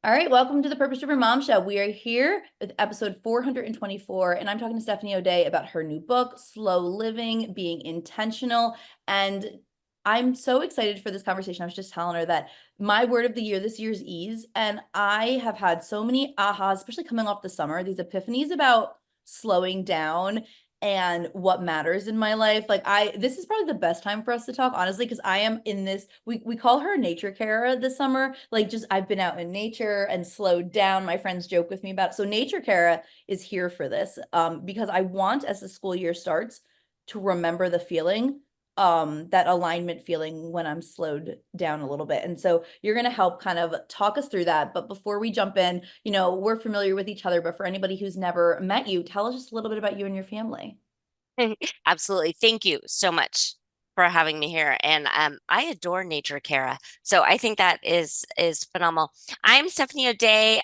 All right, welcome to the Purpose Driven Mom Show. We are here with episode 424, and I'm talking to Stephanie O'Day about her new book, Slow Living, Being Intentional. And I'm so excited for this conversation. I was just telling her that my word of the year this year is ease. And I have had so many ahas, especially coming off the summer, these epiphanies about slowing down and what matters in my life. This is probably the best time for us to talk, honestly, because I am in this, we call her nature Cara this summer. I've been out in nature and slowed down. My friends joke with me about it. So nature Cara is here for this, because I want, as the school year starts, to remember the feeling, that alignment feeling when I'm slowed down a little bit. And so you're going to help kind of talk us through that. But before we jump in, we're familiar with each other, but for anybody who's never met you, tell us just a little bit about you and your family. Absolutely. Thank you so much for having me here. And I adore nature, Kara. So I think that is phenomenal. I'm Stephanie O'Day.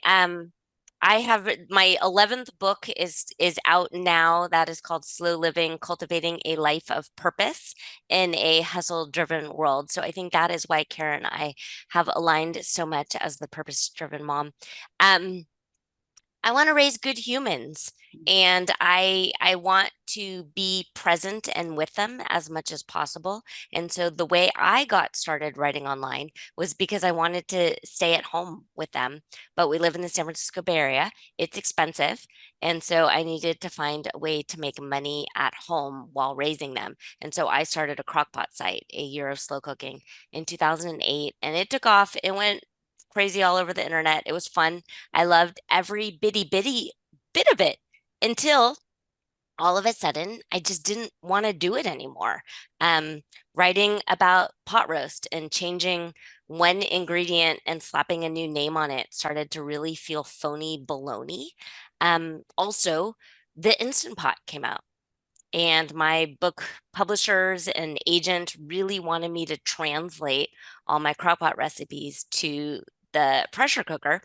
I have my 11th book is out now. That is called Slow Living, Cultivating a Life of Purpose in a Hustle-Driven World. So I think that is why Kara and I have aligned so much as the purpose-driven mom. Um, I want to raise good humans, and I want to be present and with them as much as possible. And so the way I got started writing online was because I wanted to stay at home with them. But we live in the San Francisco Bay Area. It's expensive. And so I needed to find a way to make money at home while raising them. And so I started a crockpot site, A Year of Slow Cooking, in 2008, and it took off. It went crazy all over the internet. It was fun. I loved every bitty bit of it until all of a sudden I just didn't want to do it anymore. Um, Writing about pot roast and changing one ingredient and slapping a new name on it started to really feel phony baloney. Also, the Instant Pot came out. And my book publishers and agent really wanted me to translate all my crockpot recipes to the pressure cooker.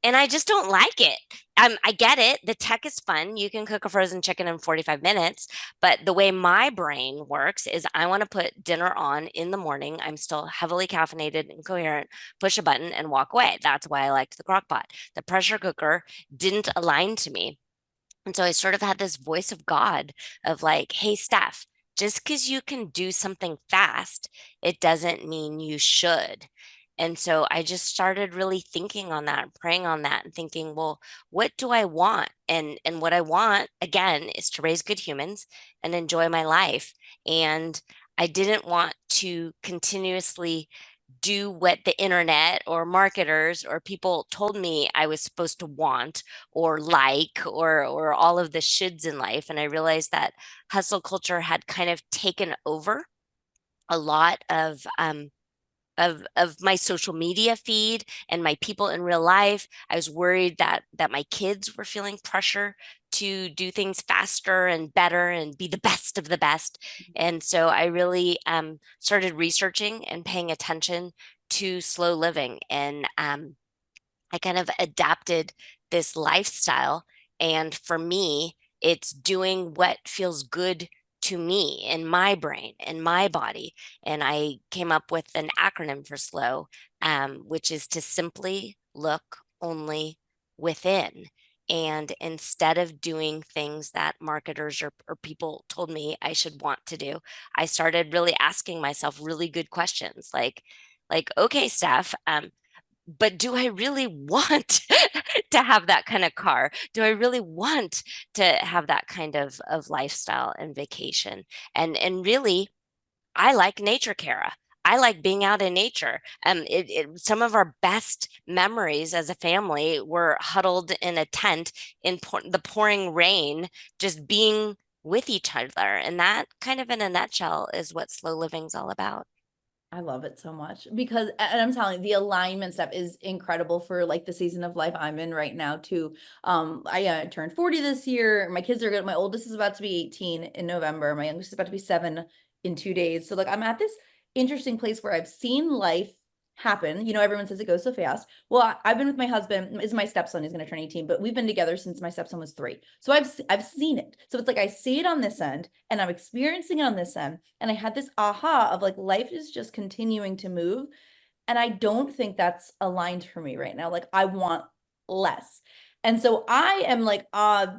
And I just don't like it. I get it. The tech is fun. You can cook a frozen chicken in 45 minutes. But the way my brain works is I want to put dinner on in the morning. I'm still heavily caffeinated and coherent, push a button and walk away. That's why I liked the crock pot. The pressure cooker didn't align to me. And so I sort of had this voice of God of like, hey, Steph, just because you can do something fast, it doesn't mean you should. And so I just started really thinking on that, praying on that, and thinking, well, what do I want? And what I want again is to raise good humans and enjoy my life. And I didn't want to continuously do what the internet or marketers or people told me I was supposed to want or like or all of the shoulds in life. And I realized that hustle culture had kind of taken over a lot of my social media feed and my people in real life. I was worried that my kids were feeling pressure to do things faster and better and be the best of the best. And so I really started researching and paying attention to slow living. And I kind of adapted this lifestyle. And for me, it's doing what feels good to me in my brain, in my body. And I came up with an acronym for SLOW, which is to simply look only within. And instead of doing things that marketers or people told me I should want to do, I started really asking myself really good questions okay, Steph, but do I really want to have that kind of car? Do I really want to have that kind of lifestyle and vacation? And really, I like nature, Kara. I like being out in nature. Some of our best memories as a family were huddled in a tent in the pouring rain, just being with each other. And that kind of in a nutshell is what slow living's all about. I love it so much because, and I'm telling you, the alignment stuff is incredible for like the season of life I'm in right now too. I turned 40 this year. My kids are good. My oldest is about to be 18 in November. My youngest is about to be 7 in 2 days. So like I'm at this interesting place where I've seen life happen. Everyone says it goes so fast. Well, I've been with my husband, is my stepson, he's going to turn 18, but we've been together since my stepson was 3. So I've seen it. So it's like I see it on this end and I'm experiencing it on this end. And I had this aha of like life is just continuing to move. And I don't think that's aligned for me right now. Like I want less. And so I am like,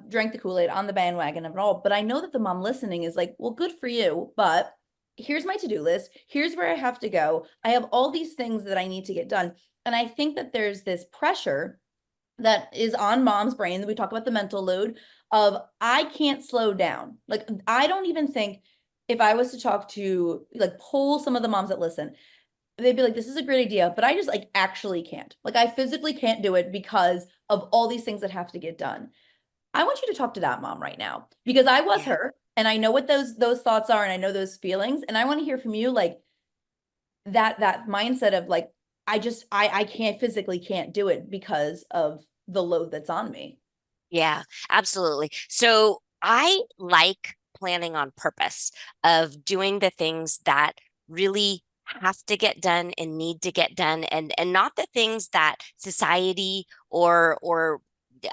drank the Kool-Aid on the bandwagon of it all. But I know that the mom listening is like, well, good for you. But here's my to-do list. Here's where I have to go. I have all these things that I need to get done. And I think that there's this pressure that is on mom's brain. We talk about the mental load of I can't slow down. Like I don't even think if I was to talk to like poll some of the moms that listen, they'd be like, this is a great idea, but I just like actually can't. Like I physically can't do it because of all these things that have to get done. I want you to talk to that mom right now because I was Yeah. her and I know what those thoughts are and I know those feelings and I want to hear from you like that mindset of like I can't physically can't do it because of the load that's on me. Yeah, absolutely. So I like planning on purpose of doing the things that really have to get done and need to get done and not the things that society or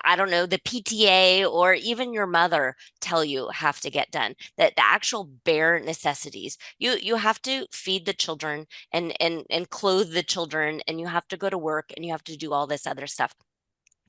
I don't know, the PTA or even your mother tell you have to get done. That the actual bare necessities. You have to feed the children and clothe the children and you have to go to work and you have to do all this other stuff.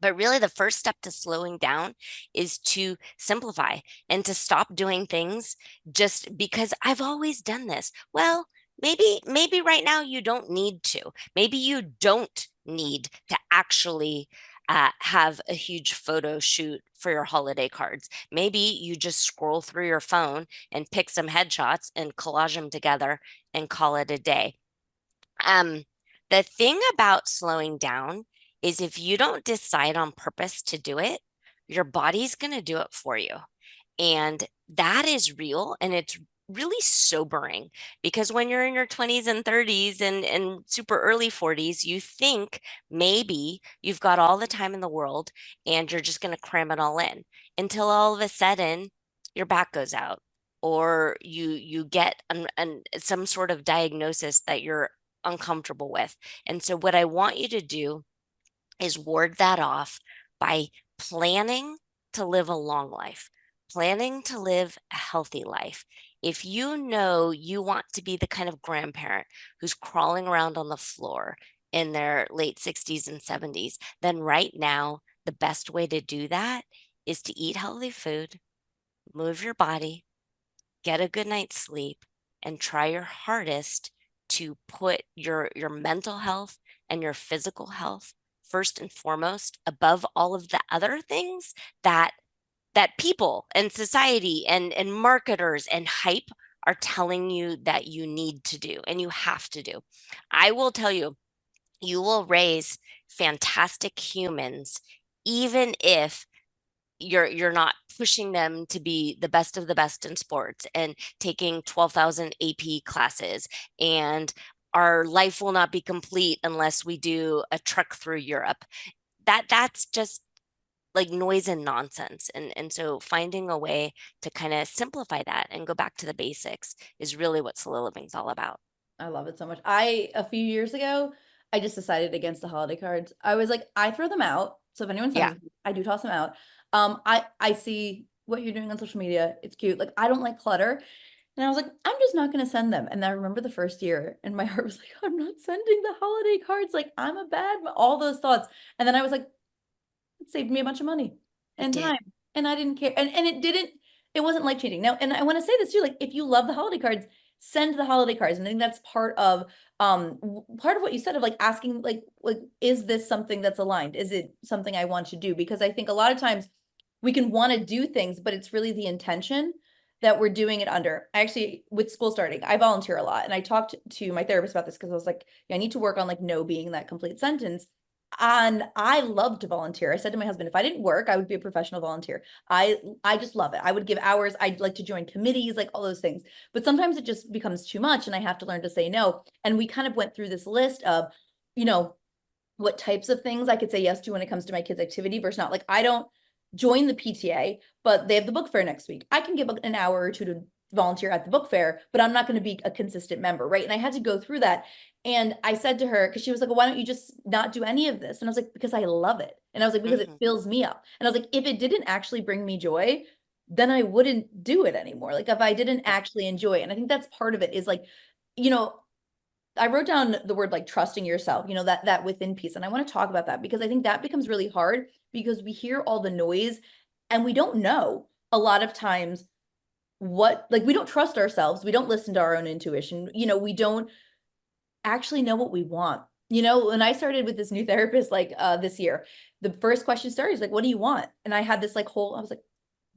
But really, the first step to slowing down is to simplify and to stop doing things just because I've always done this. Well, maybe right now you don't need to. Maybe you don't need to actually have a huge photo shoot for your holiday cards. Maybe you just scroll through your phone and pick some headshots and collage them together and call it a day. Um, the thing about slowing down is if you don't decide on purpose to do it, your body's going to do it for you. And that is real. And it's really sobering because when you're in your 20s and 30s and super early 40s, you think maybe you've got all the time in the world and you're just going to cram it all in until all of a sudden your back goes out or you get some sort of diagnosis that you're uncomfortable with. And so what I want you to do is ward that off by planning to live a long life, planning to live a healthy life. If you know you want to be the kind of grandparent who's crawling around on the floor in their late 60s and 70s, then right now, the best way to do that is to eat healthy food, move your body, get a good night's sleep, and try your hardest to put your mental health and your physical health first and foremost above all of the other things that people and society and marketers and hype are telling you that you need to do and you have to do. I will tell you, you will raise fantastic humans even if you're not pushing them to be the best of the best in sports and taking 12,000 AP classes and our life will not be complete unless we do a trek through Europe. That's just like noise and nonsense. And so finding a way to kind of simplify that and go back to the basics is really what slow living is all about. I love it so much. A few years ago, I just decided against the holiday cards. I was like, I throw them out. So if anyone sends Yeah, them, I do toss them out. I see what you're doing on social media. It's cute. Like I don't like clutter. And I was like, I'm just not gonna send them. And I remember the first year, and my heart was like, I'm not sending the holiday cards. Like I'm a all those thoughts. And then I was like, it saved me a bunch of money it and did. time. And I didn't care. And it wasn't life changing. Now, and I want to say this too, like if you love the holiday cards, send the holiday cards. And I think that's part of what you said of like asking like is this something that's aligned? Is it something I want to do? Because I think a lot of times we can want to do things, but it's really the intention that we're doing it under. I actually, with school starting, I volunteer a lot. And I talked to my therapist about this because I was like, yeah, I need to work on like no being that complete sentence. And I love to volunteer. I said to my husband, if I didn't work, I would be a professional volunteer. I just love it. I would give hours. I'd like to join committees, like all those things. But sometimes it just becomes too much and I have to learn to say no. And we kind of went through this list of, you know, what types of things I could say yes to when it comes to my kids' activity versus not. Like I don't join the PTA, but they have the book fair next week. I can give an hour or two to volunteer at the book fair, but I'm not going to be a consistent member, right? And I had to go through that. And I said to her, because she was like, well, why don't you just not do any of this? And I was like, because I love it. And I was like, because it Hmm. fills me up. And I was like, if it didn't actually bring me joy, then I wouldn't do it anymore. Like if I didn't Yeah. actually enjoy it. And I think that's part of it is like, you know, I wrote down the word like trusting yourself, that within piece. And I want to talk about that because I think that becomes really hard because we hear all the noise and we don't know a lot of times what, like, we don't trust ourselves. We don't listen to our own intuition. We don't actually know what we want. When I started with this new therapist, like this year, the first question started is like, what do you want? And I had this like I was like,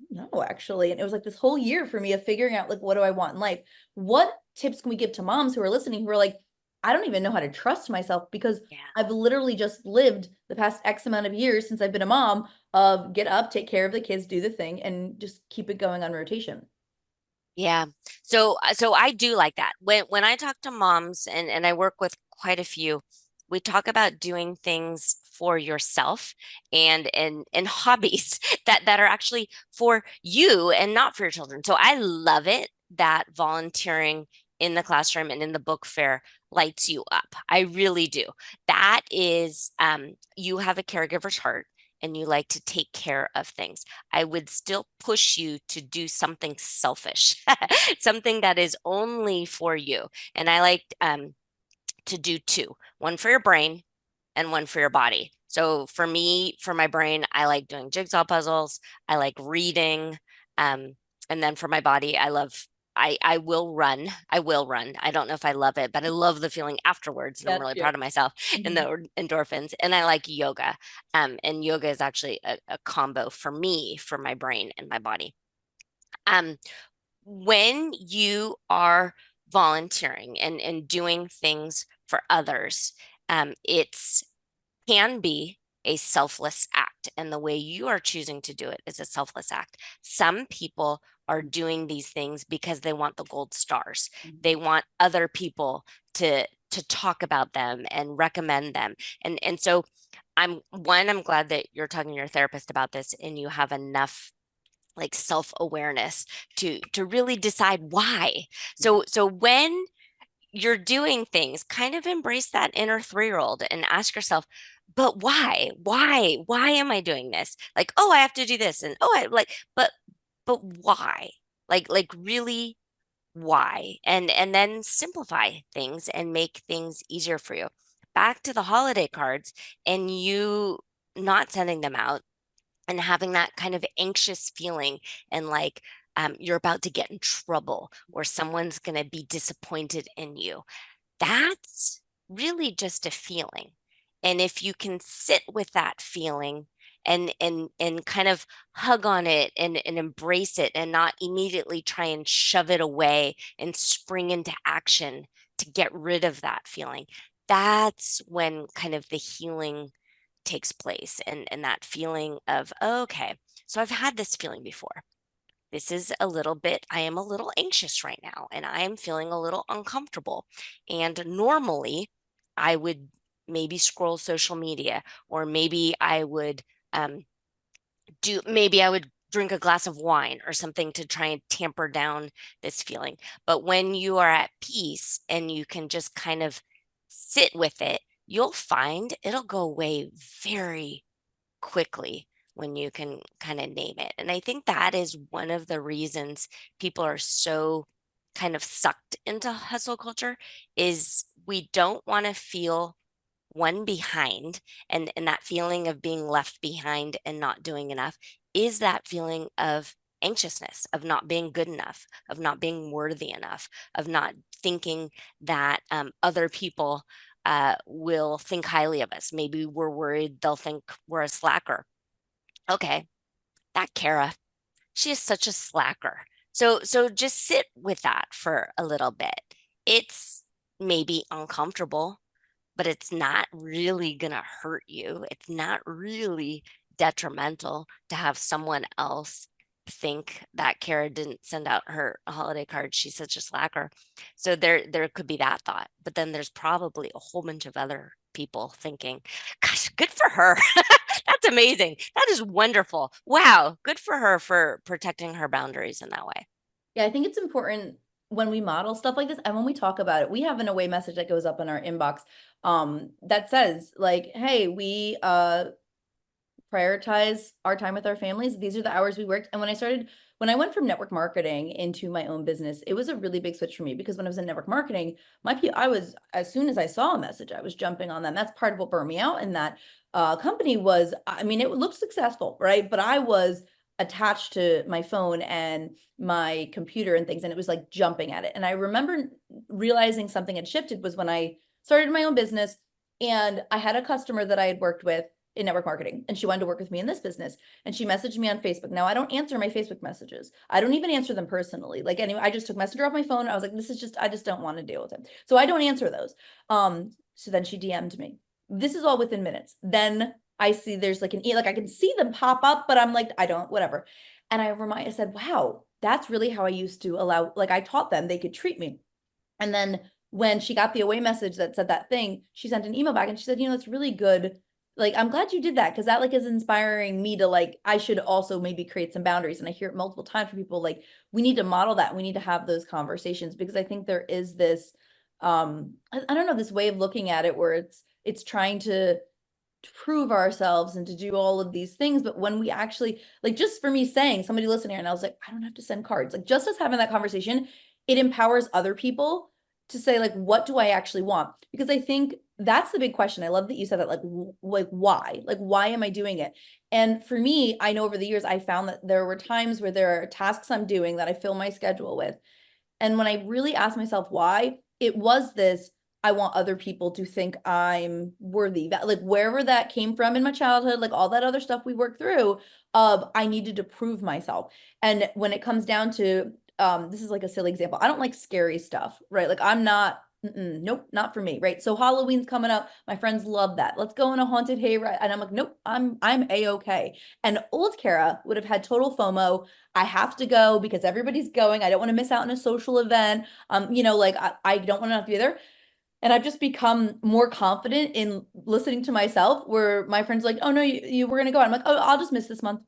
no, actually. And it was like this whole year for me of figuring out like, what do I want in life? What tips can we give to moms who are listening who are like, I don't even know how to trust myself because Yeah. I've literally just lived the past X amount of years since I've been a mom of get up, take care of the kids, do the thing, and just keep it going on rotation. Yeah. So I do like that. When I talk to moms and I work with quite a few, we talk about doing things for yourself and hobbies that are actually for you and not for your children. So I love it that volunteering in the classroom and in the book fair lights you up. I really do. That is you have a caregiver's heart and you like to take care of things. I would still push you to do something selfish, something that is only for you. And I like to do two, one for your brain and one for your body. So for me, for my brain, I like doing jigsaw puzzles. I like reading. Um, and then for my body, I will run. I will run. I don't know if I love it, but I love the feeling afterwards, and I'm Got really you. proud of myself and Mhm. the endorphins. And I like yoga. And yoga is actually a combo for me, for my brain and my body. Um, when you are volunteering and doing things for others, it's can be a selfless act. And the way you are choosing to do it is a selfless act. Some people are doing these things because they want the gold stars. They want other people to talk about them and recommend them. And so I'm glad that you're talking to your therapist about this and you have enough like self-awareness to really decide why. So when you're doing things, kind of embrace that inner 3-year-old and ask yourself, but why? Why am I doing this? Like, oh, I have to do this, and oh, I like, but why? Like really why? And then simplify things and make things easier for you. Back to the holiday cards and you not sending them out and having that kind of anxious feeling and like you're about to get in trouble or someone's going to be disappointed in you. That's really just a feeling. And if you can sit with that feeling and kind of hug on it and embrace it and not immediately try and shove it away and spring into action to get rid of that feeling, that's when kind of the healing takes place and that feeling of, oh, okay, so I've had this feeling before. This is a little bit, I am a little anxious right now and I am feeling a little uncomfortable. And normally I would maybe scroll social media or maybe I would um, maybe I would drink a glass of wine or something to try and tamper down this feeling. But when you are at peace and you can just kind of sit with it, you'll find it'll go away very quickly when you can kind of name it. And I think that is one of the reasons people are so kind of sucked into hustle culture is we don't want to feel one behind and that feeling of being left behind and not doing enough is that feeling of anxiousness of not being good enough of not being worthy enough of not thinking that other people will think highly of us. Maybe we're worried they'll think we're a slacker. Okay, that Cara, she is such a slacker. So just sit with that for a little bit. It's maybe uncomfortable, but it's not really going to hurt you. It's not really detrimental to have someone else think that Kara didn't send out her holiday card. She's such a slacker. So there could be that thought. But then there's probably a whole bunch of other people thinking, gosh, good for her. That's amazing. That is wonderful. Wow, good for her for protecting her boundaries in that way. Yeah, I think it's important when we model stuff like this and when we talk about it, we have an away message that goes up in our inbox that says like, hey, we prioritize our time with our families. These are the hours we worked. And when I went from network marketing into my own business, it was a really big switch for me because when I was in network marketing, I was, as soon as I saw a message, I was jumping on them. That's part of what burned me out in that company was, I mean, it looked successful, right? But I was attached to my phone and my computer and things, and it was like jumping at it. And I remember realizing something had shifted was when I started my own business, and I had a customer that I had worked with in network marketing, and she wanted to work with me in this business, and she messaged me on Facebook. Now I don't answer my Facebook messages. I don't even answer them personally. Like anyway, I just took Messenger off my phone. I was like, this is just, I just don't want to deal with it. So I don't answer those. So then she DM'd me. This is all within minutes. Then I see there's like like I can see them pop up, but I'm like, I don't, whatever. And I said, wow, that's really how I used to allow, like I taught them they could treat me. And then when she got the away message that said that thing, she sent an email back and she said, it's really good. Like, I'm glad you did that because that like is inspiring me to like, I should also maybe create some boundaries. And I hear it multiple times from people like, we need to model that. We need to have those conversations because I think there is this, I don't know, this way of looking at it where it's trying to prove ourselves and to do all of these things. But when we actually, like, just for me saying, somebody listening, and I was like, I don't have to send cards. Like, just us having that conversation, it empowers other people to say, like, what do I actually want? Because I think that's the big question. I love that you said that, like why? Like, why am I doing it? And for me, I know over the years, I found that there were times where there are tasks I'm doing that I fill my schedule with. And when I really asked myself why, it was this, I want other people to think I'm worthy. That like wherever that came from in my childhood, like all that other stuff we worked through, I needed to prove myself. And when it comes down to this is like a silly example. I don't like scary stuff, right? Like I'm not nope, not for me, right? So Halloween's coming up. My friends love that. Let's go on a haunted hayride. And I'm like, nope, I'm a-okay. And old Kara would have had total FOMO. I have to go because everybody's going. I don't want to miss out on a social event. Like I don't want to have to be there. And I've just become more confident in listening to myself where my friends are like, oh no, you were gonna go. I'm like, oh, I'll just miss this month.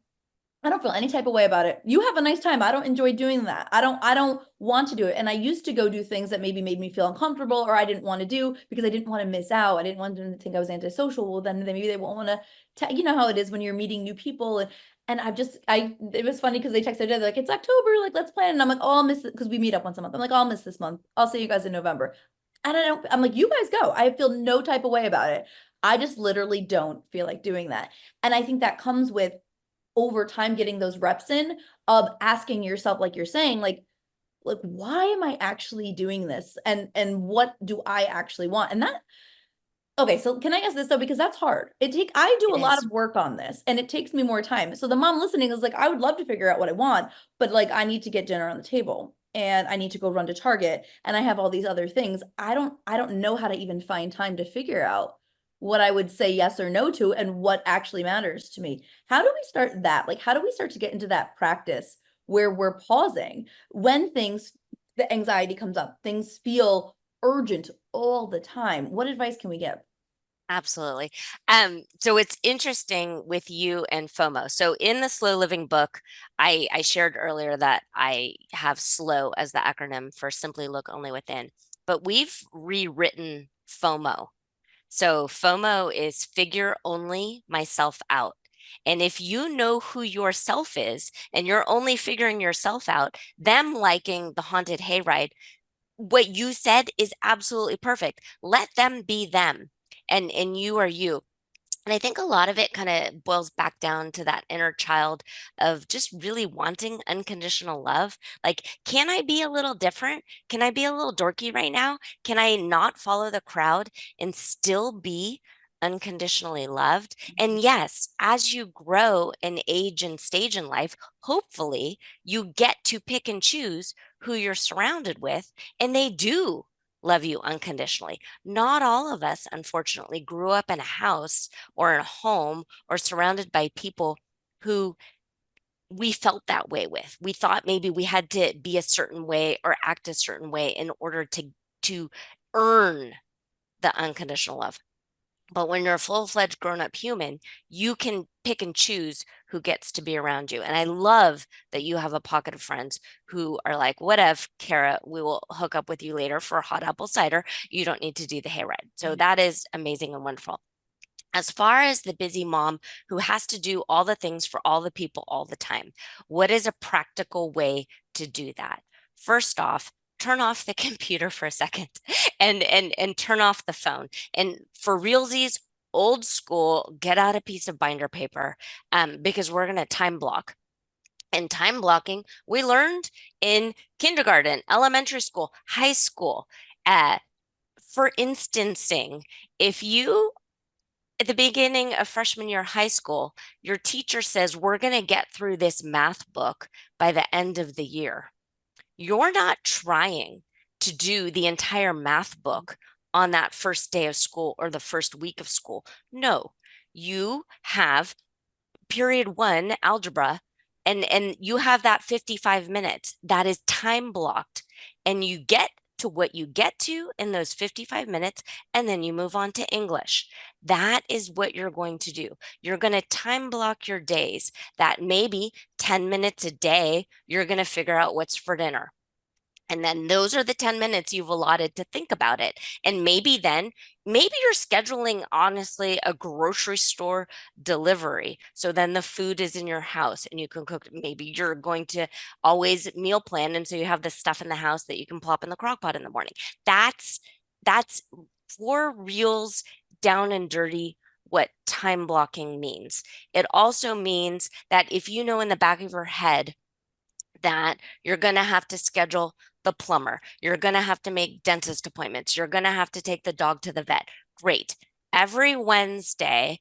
I don't feel any type of way about it. You have a nice time. I don't enjoy doing that. I don't want to do it. And I used to go do things that maybe made me feel uncomfortable or I didn't want to do because I didn't want to miss out. I didn't want them to think I was antisocial. Well, then maybe they won't want to, you know how it is when you're meeting new people. And it was funny because they texted today, like, it's October, like, let's plan. And I'm like, oh, I'll miss it because we meet up once a month. I'm like, oh, I'll miss this month. I'll see you guys in November. And I'm like, you guys go. I feel no type of way about it. I just literally don't feel like doing that. And I think that comes with over time getting those reps in of asking yourself, like you're saying, like why am I actually doing this? And what do I actually want? And that okay, so can I ask this though? Because that's hard. I do It a lot is. of work on this and it takes me more time. So the mom listening is like, I would love to figure out what I want, but like I need to get dinner on the table and I need to go run to Target and I have all these other things. I don't know how to even find time to figure out what I would say yes or no to and what actually matters to me. How do we start that? Like, how do we start to get into that practice where we're pausing when the anxiety comes up, things feel urgent all the time? What advice can we give? Absolutely. So it's interesting with you and FOMO. So in the slow living book, I shared earlier that I have SLOW as the acronym for simply look only within, but we've rewritten FOMO. So FOMO is figure only myself out. And if you know who yourself is and you're only figuring yourself out, them liking the haunted hayride, what you said is absolutely perfect. Let them be them and you are you. And I think a lot of it kind of boils back down to that inner child of just really wanting unconditional love. Like, can I be a little different? Can I be a little dorky right now? Can I not follow the crowd and still be unconditionally loved? And yes, as you grow and age and stage in life, hopefully you get to pick and choose who you're surrounded with, and they do love you unconditionally. Not all of us, unfortunately, grew up in a house or in a home or surrounded by people who we felt that way with. We thought maybe we had to be a certain way or act a certain way in order to earn the unconditional love. But when you're a full-fledged grown-up human, you can pick and choose who gets to be around you. And I love that you have a pocket of friends who are like, whatever, Kara, we will hook up with you later for hot apple cider. You don't need to do the hayride. So that is amazing and wonderful. As far as the busy mom who has to do all the things for all the people all the time, what is a practical way to do that? First off, turn off the computer for a second and turn off the phone. And for realsies, old school, get out a piece of binder paper because we're going to time block. And time blocking, we learned in kindergarten, elementary school, high school. Uh, for instancing, if you at the beginning of freshman year of high school, your teacher says, we're going to get through this math book by the end of the year. You're not trying to do the entire math book on that first day of school or the first week of school. No, you have period one algebra and you have that 55 minutes that is time blocked and you get to what you get to in those 55 minutes and then you move on to English. That is what you're going to do. You're going to time block your days that maybe 10 minutes a day you're going to figure out what's for dinner. And then those are the 10 minutes you've allotted to think about it. And maybe then, maybe you're scheduling, honestly, a grocery store delivery. So then the food is in your house and you can cook. Maybe you're going to always meal plan. And so you have the stuff in the house that you can plop in the crock pot in the morning. That's for reals, down and dirty what time blocking means. It also means that if you know in the back of your head, that you're going to have to schedule the plumber. You're going to have to make dentist appointments. You're going to have to take the dog to the vet. Great. Every Wednesday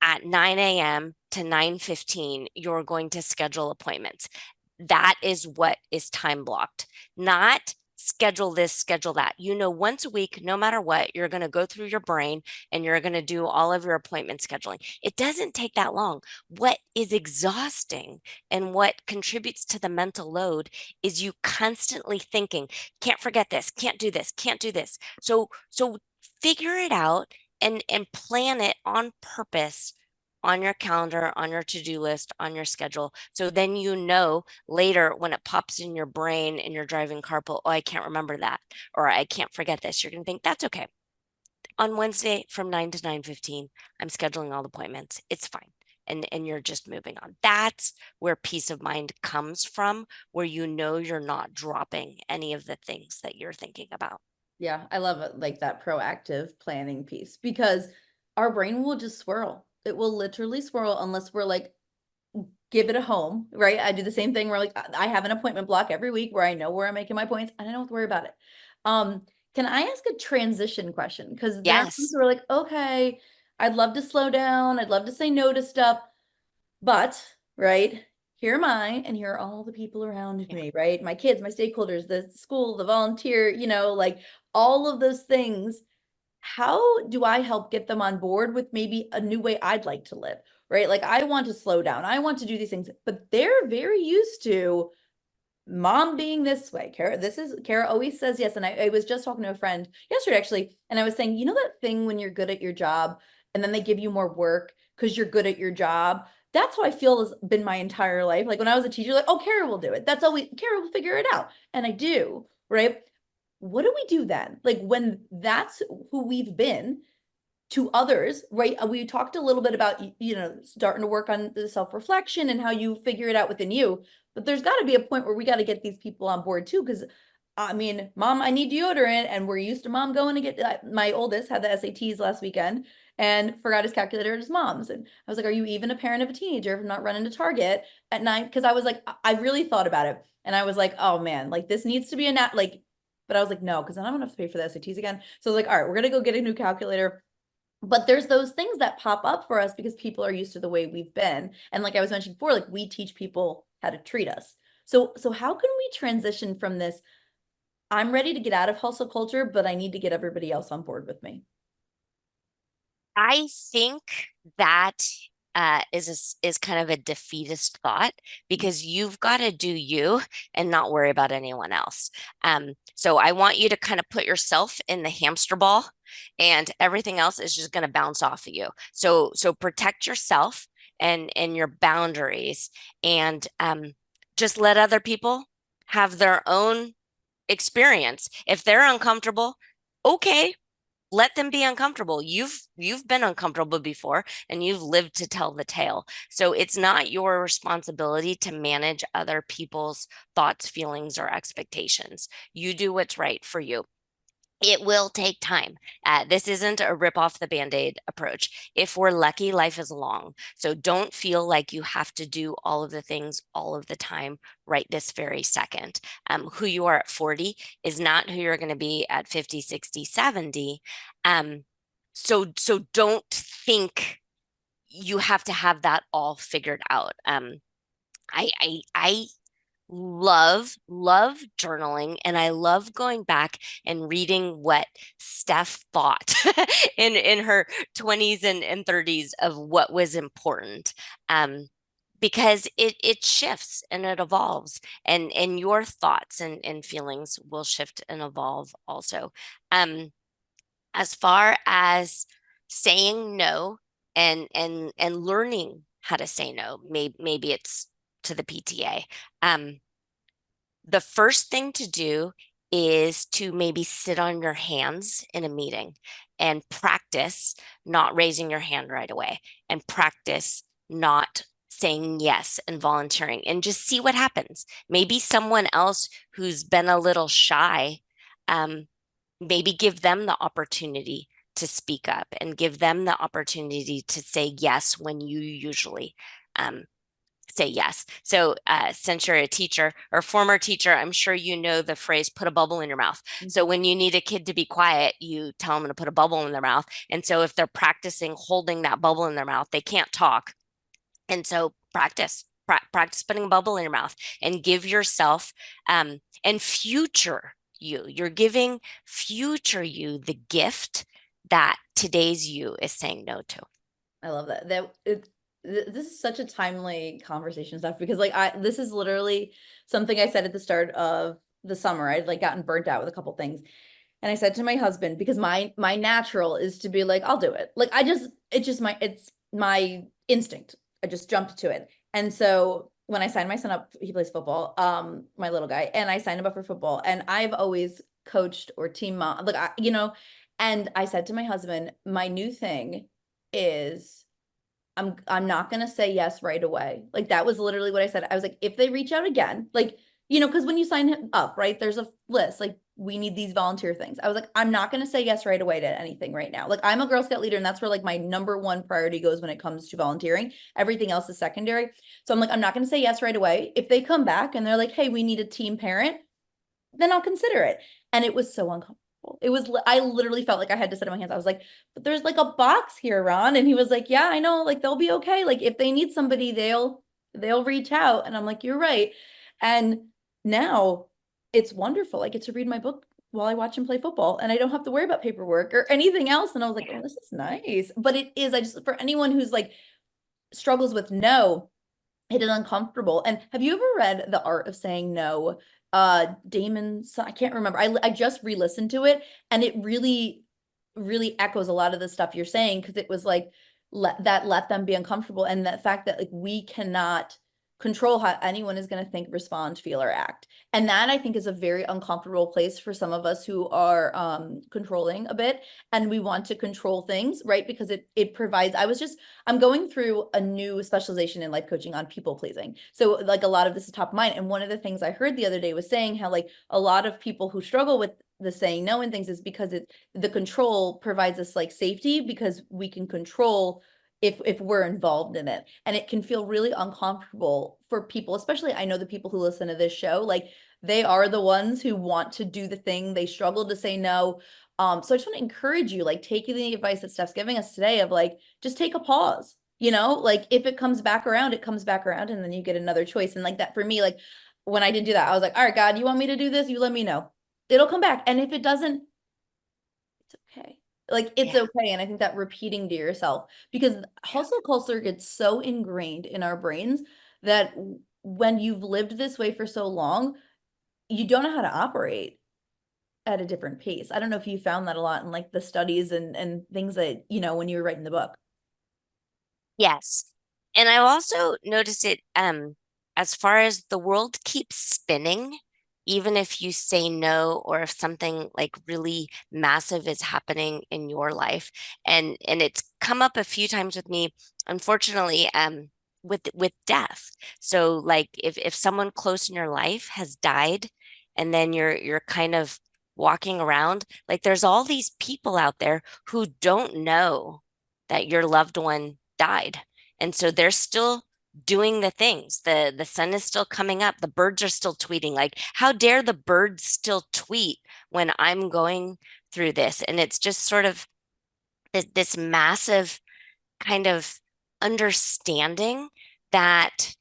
at 9 a.m. to 9:15, you're going to schedule appointments. That is what is time blocked, not schedule this, schedule that. You know, once a week, no matter what, you're going to go through your brain and you're going to do all of your appointment scheduling. It doesn't take that long. What is exhausting and what contributes to the mental load is you constantly thinking, can't forget this, can't do this, can't do this. So figure it out and plan it on purpose on your calendar, on your to-do list, on your schedule. So then you know later when it pops in your brain and you're driving carpool, oh, I can't remember that, or I can't forget this. You're going to think that's okay. On Wednesday from 9 to 9:15, I'm scheduling all the appointments. It's fine. And you're just moving on. That's where peace of mind comes from, where you know you're not dropping any of the things that you're thinking about. Yeah, I love it, like that proactive planning piece because our brain will just swirl. It will literally swirl unless we're like, give it a home, right? I do the same thing where like I have an appointment block every week where I know where I'm making my points and I don't have to worry about it. Um, can I ask a transition question? Because there are times Yes. where we're like, okay, I'd love to slow down, I'd love to say no to stuff, but right, here am I, and here are all the people around Yeah. me, right? My kids, my stakeholders, the school, the volunteer, like all of those things. How do I help get them on board with maybe a new way I'd like to live? Right. Like I want to slow down. I want to do these things, but they're very used to mom being this way. Cara always says yes. And I was just talking to a friend yesterday, actually, and I was saying, that thing when you're good at your job and then they give you more work because you're good at your job. That's how I feel has been my entire life. Like when I was a teacher, like, oh, Cara will do it. That's always Cara will figure it out. And I do, right? What do we do then? Like when that's who we've been to others, right? We talked a little bit about, starting to work on the self-reflection and how you figure it out within you. But there's got to be a point where we got to get these people on board too. Because I mean, mom, I need deodorant. And we're used to mom going to get my oldest had the SATs last weekend and forgot his calculator at his mom's. And I was like, are you even a parent of a teenager if I'm not running to Target at 9? Because I was like, I really thought about it. And I was like, oh man, like this needs to be a nat like, but I was like, no, because then I'm gonna have to pay for the SATs again. So I was like, all right, we're gonna go get a new calculator. But there's those things that pop up for us because people are used to the way we've been. And like I was mentioning before, like we teach people how to treat us. So how can we transition from this? I'm ready to get out of hustle culture, but I need to get everybody else on board with me. I think that is kind of a defeatist thought because you've got to do you and not worry about anyone else. So I want you to kind of put yourself in the hamster ball, and everything else is just going to bounce off of you. So protect yourself and your boundaries, and just let other people have their own experience. If they're uncomfortable, okay, let them be uncomfortable. You've been uncomfortable before and you've lived to tell the tale. So it's not your responsibility to manage other people's thoughts, feelings, or expectations. You do what's right for you. It will take time. This isn't a rip off the band-aid approach. If we're lucky, life is long. So don't feel like you have to do all of the things all of the time right this very second. Who you are at 40 is not who you're going to be at 50, 60, 70. So don't think you have to have that all figured out. I love journaling, and I love going back and reading what Steph thought in her 20s and 30s of what was important. Because it shifts and it evolves, and your thoughts and feelings will shift and evolve also. As far as saying no and learning how to say no, maybe it's to the PTA. The first thing to do is to maybe sit on your hands in a meeting and practice not raising your hand right away, and practice not saying yes and volunteering, and just see what happens. Maybe someone else who's been a little shy, um, maybe give them the opportunity to speak up and give them the opportunity to say yes when you usually um, say yes. So, since you're a teacher or former teacher, I'm sure you know the phrase put a bubble in your mouth. So, when you need a kid to be quiet, you tell them to put a bubble in their mouth. And so, if they're practicing holding that bubble in their mouth, they can't talk. And so, practice putting a bubble in your mouth, and give yourself and future you. You're giving future you the gift that today's you is saying no to. I love that. This is such a timely conversation stuff because this is literally something I said at the start of the summer. I'd like gotten burnt out with a couple things. And I said to my husband, because my natural is to be like, I'll do it. Like it's my instinct. I just jumped to it. And so when I signed my son up, he plays football, my little guy, and I signed him up for football. And I've always coached or team mom, and I said to my husband, my new thing is I'm not gonna say yes right away. Like that was literally what I said. I was like, if they reach out again, like, because when you sign him up, right, there's a list, like we need these volunteer things. I was like, I'm not gonna say yes right away to anything right now. Like I'm a Girl Scout leader, and that's where like my number one priority goes when it comes to volunteering. Everything else is secondary. So I'm like, I'm not gonna say yes right away. If they come back and they're like, hey, we need a team parent, then I'll consider it. And it was so uncomfortable. I literally felt like I had to sit on my hands. I was like, but there's like a box here, Ron. And he was like, yeah, I know. Like they'll be okay. Like if they need somebody, they'll reach out. And I'm like, you're right. And now it's wonderful. I get to read my book while I watch him play football, and I don't have to worry about paperwork or anything else. And I was like, oh, this is nice. But it is, for anyone who's like struggles with no, it is uncomfortable. And have you ever read The Art of Saying No? I can't remember. I just re-listened to it, and it really really echoes a lot of the stuff you're saying, because it was like let them be uncomfortable, and that fact that like we cannot control how anyone is going to think, respond, feel, or act. And that I think is a very uncomfortable place for some of us who are controlling a bit, and we want to control things, right? Because it provides I'm going through a new specialization in life coaching on people pleasing. So like a lot of this is top of mind. And one of the things I heard the other day was saying how like a lot of people who struggle with the saying no and things is because the control provides us like safety, because we can control if we're involved in it. And it can feel really uncomfortable for people, especially I know the people who listen to this show, like they are the ones who want to do the thing. They struggle to say no. So I just want to encourage you, like taking the advice that Steph's giving us today of like, just take a pause, like if it comes back around, it comes back around, and then you get another choice. And like that for me, like when I didn't do that, I was like, all right, God, you want me to do this? You let me know. It'll come back. And if it doesn't, it's okay. Like it's Yeah. okay. And I think that repeating to yourself, because hustle culture gets so ingrained in our brains that when you've lived this way for so long, you don't know how to operate at a different pace. I don't know if you found that a lot in like the studies and things that, when you were writing the book. Yes. And I've also noticed it as far as the world keeps spinning, even if you say no or if something like really massive is happening in your life. And it's come up a few times with me, unfortunately, with death. So like if someone close in your life has died and then you're kind of walking around, like there's all these people out there who don't know that your loved one died. And so they're still doing the things. The sun is still coming up. The birds are still tweeting. Like, how dare the birds still tweet when I'm going through this? And it's just sort of this massive kind of understanding that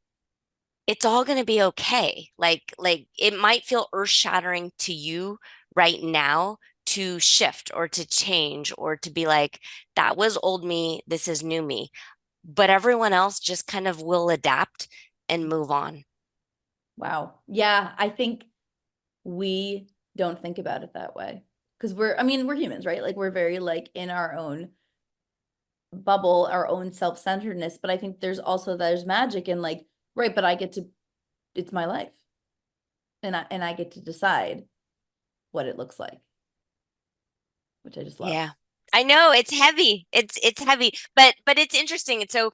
it's all going to be okay. Like it might feel earth-shattering to you right now to shift or to change or to be like, that was old me, this is new me. But everyone else just kind of will adapt and move on. Wow. Yeah, I think we don't think about it that way because I mean, we're humans, right? Like we're very like in our own bubble, our own self-centeredness, but I think there's magic in like, right, but it's my life and I get to decide what it looks like, which I just love. Yeah. I know it's heavy. It's heavy, but it's interesting. And so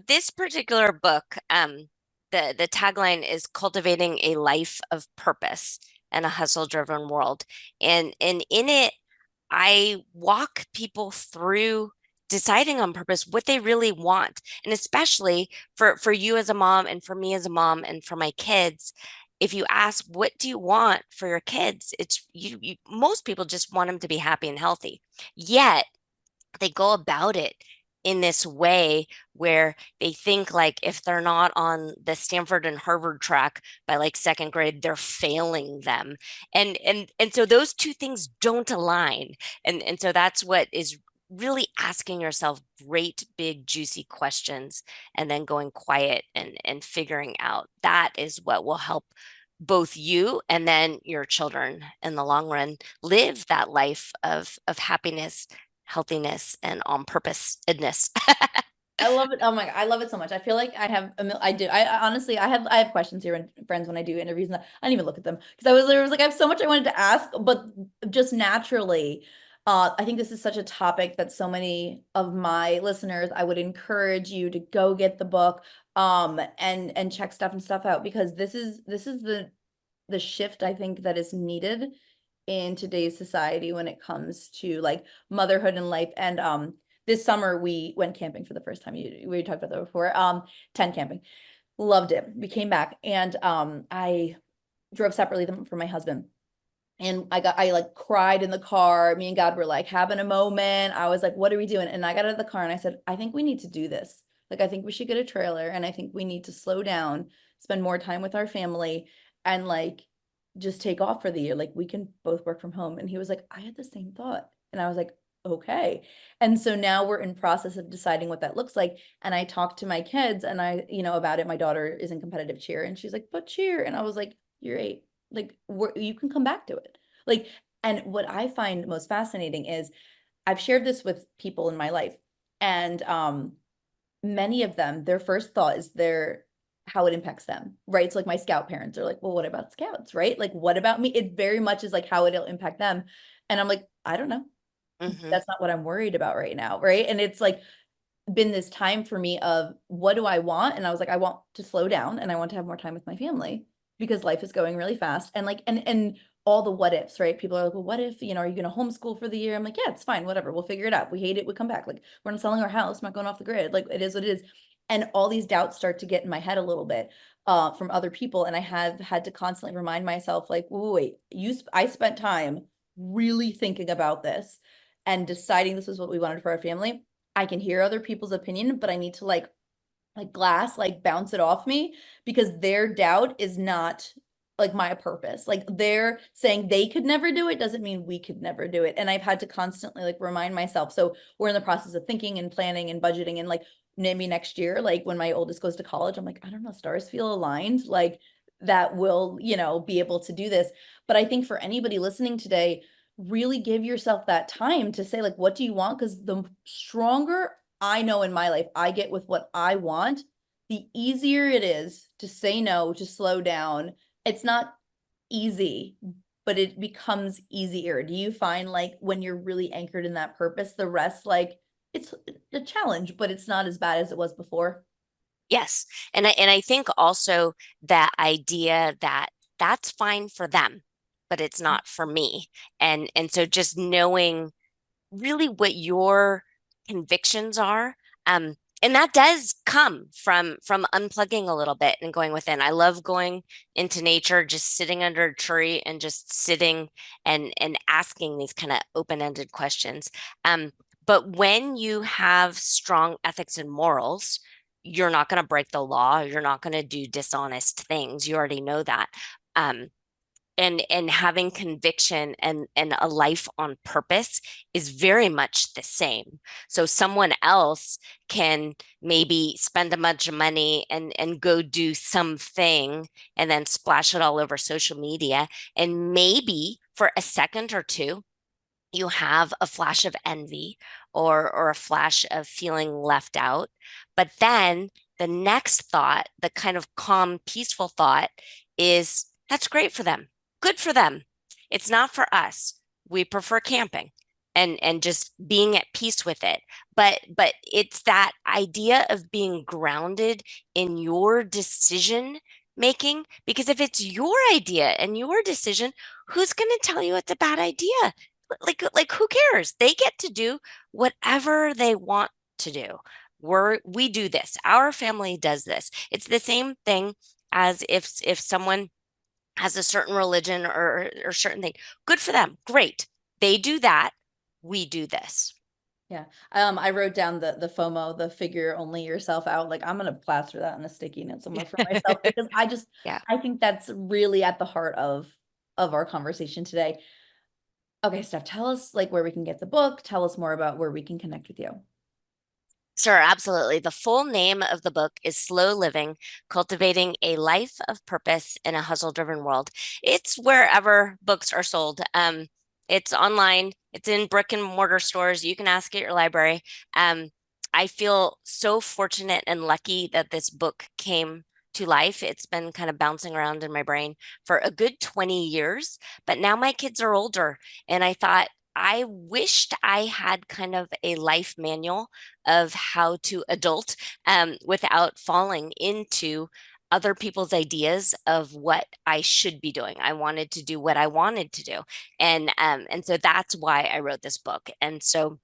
this particular book, the tagline is cultivating a life of purpose in a hustle-driven world. And in it, I walk people through deciding on purpose what they really want. And especially for you as a mom and for me as a mom and for my kids, if you ask what do you want for your kids, it's you most people just want them to be happy and healthy. Yet they go about it in this way where they think like if they're not on the Stanford and Harvard track by like second grade, they're failing them. And so those two things don't align. And so that's what is really asking yourself great big juicy questions and then going quiet and figuring out that is what will help both you and then your children in the long run live that life of happiness, healthiness, and on purposedness. I love it. Oh my God, I love it so much. I feel like I do. I honestly, I have questions here and friends when I do interviews, and I didn't even look at them because there was like, I have so much I wanted to ask, but just naturally, I think this is such a topic that so many of my listeners, I would encourage you to go get the book, and check stuff and stuff out because this is the shift I think that is needed in today's society when it comes to like motherhood and life. And this summer we went camping for the first time. We talked about that before. Tent camping. Loved it. We came back and I drove separately from my husband. And I like cried in the car. Me and God were like having a moment. I was like, what are we doing? And I got out of the car and I said, I think we need to do this. Like, I think we should get a trailer and I think we need to slow down, spend more time with our family and like just take off for the year. Like, we can both work from home. And he was like, I had the same thought. And I was like, okay. And so now we're in process of deciding what that looks like. And I talked to my kids and about it. My daughter is in competitive cheer and she's like, but cheer. And I was like, you're 8, like you can come back to it. Like, and what I find most fascinating is I've shared this with people in my life, and many of them, their first thought is how it impacts them, right? So like my scout parents are like, well, what about scouts, right? Like, what about me? It very much is like how it'll impact them. And I'm like, I don't know. Hmm. That's not what I'm worried about right now, right? And it's like been this time for me of what do I want? And I was like, I want to slow down and I want to have more time with my family because life is going really fast. And like, and all the what ifs, right? People are like, well, what if, are you going to homeschool for the year? I'm like, yeah, it's fine, whatever. We'll figure it out. We hate it, we come back. Like, we're not selling our house, not going off the grid. Like, it is what it is. And all these doubts start to get in my head a little bit from other people. And I have had to constantly remind myself, like, wait, I spent time really thinking about this and deciding this was what we wanted for our family. I can hear other people's opinion, but I need to like glass, like bounce it off me because their doubt is not like my purpose. Like they're saying they could never do it doesn't mean we could never do it. And I've had to constantly like remind myself. So we're in the process of thinking and planning and budgeting and like maybe next year, like when my oldest goes to college, I'm like, I don't know, stars feel aligned, like that will, be able to do this. But I think for anybody listening today, really give yourself that time to say like, what do you want? Because the stronger I know in my life I get with what I want, the easier it is to say no, to slow down. It's not easy, but it becomes easier. Do you find like when you're really anchored in that purpose, the rest, like it's a challenge, but it's not as bad as it was before? Yes. And I think also that idea that that's fine for them, but it's not for me. And so just knowing really what your convictions are. And that does come from unplugging a little bit and going within. I love going into nature, just sitting under a tree and just sitting and asking these kind of open-ended questions. But when you have strong ethics and morals, you're not going to break the law. You're not going to do dishonest things. You already know that. Um, and having conviction and a life on purpose is very much the same. So someone else can maybe spend a bunch of money and go do something and then splash it all over social media, and maybe for a second or two you have a flash of envy or a flash of feeling left out. But then the next thought, the kind of calm, peaceful thought, is that's great for them. Good for them. It's not for us. We prefer camping and just being at peace with it. But it's that idea of being grounded in your decision making, because if it's your idea and your decision, who's going to tell you it's a bad idea? Like who cares? They get to do whatever they want to do. We do this. Our family does this. It's the same thing as if someone has a certain religion or certain thing. Good for them. Great. They do that. We do this. Yeah. I wrote down the FOMO, the figure only yourself out. Like I'm gonna plaster that on a sticky note somewhere for myself because Yeah. I think that's really at the heart of our conversation today. Okay, Steph, tell us like where we can get the book. Tell us more about where we can connect with you. Sure, absolutely. The full name of the book is Slow Living, Cultivating a Life of Purpose in a Hustle-Driven World. It's wherever books are sold. It's online, it's in brick and mortar stores. You can ask at your library. Um, I feel so fortunate and lucky that this book came to life. It's been kind of bouncing around in my brain for a good 20 years, but now my kids are older, and I thought I wished I had kind of a life manual of how to adult without falling into other people's ideas of what I should be doing. I wanted to do what I wanted to do. And so that's why I wrote this book. And so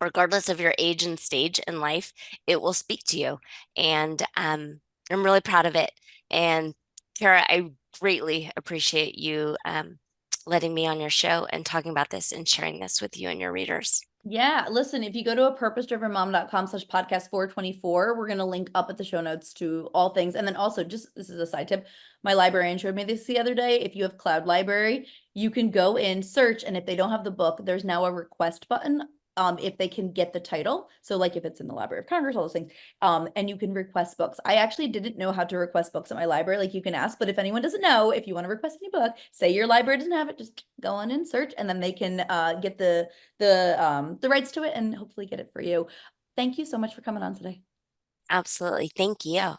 regardless of your age and stage in life, it will speak to you. And I'm really proud of it. And Cara, I greatly appreciate you letting me on your show and talking about this and sharing this with you and your readers. Yeah, listen, if you go to a purposedrivenmom.com/podcast 424, we're going to link up at the show notes to all things. And then also, just this is a side tip, my librarian showed me this the other day. If you have Cloud Library, you can go in, search, and if they don't have the book, there's now a request button. If they can get the title. So like if it's in the Library of Congress, all those things. And you can request books. I actually didn't know how to request books at my library. Like you can ask, but if anyone doesn't know, if you want to request any book, say your library doesn't have it, just go on and search, and then they can get the rights to it and hopefully get it for you. Thank you so much for coming on today. Absolutely. Thank you.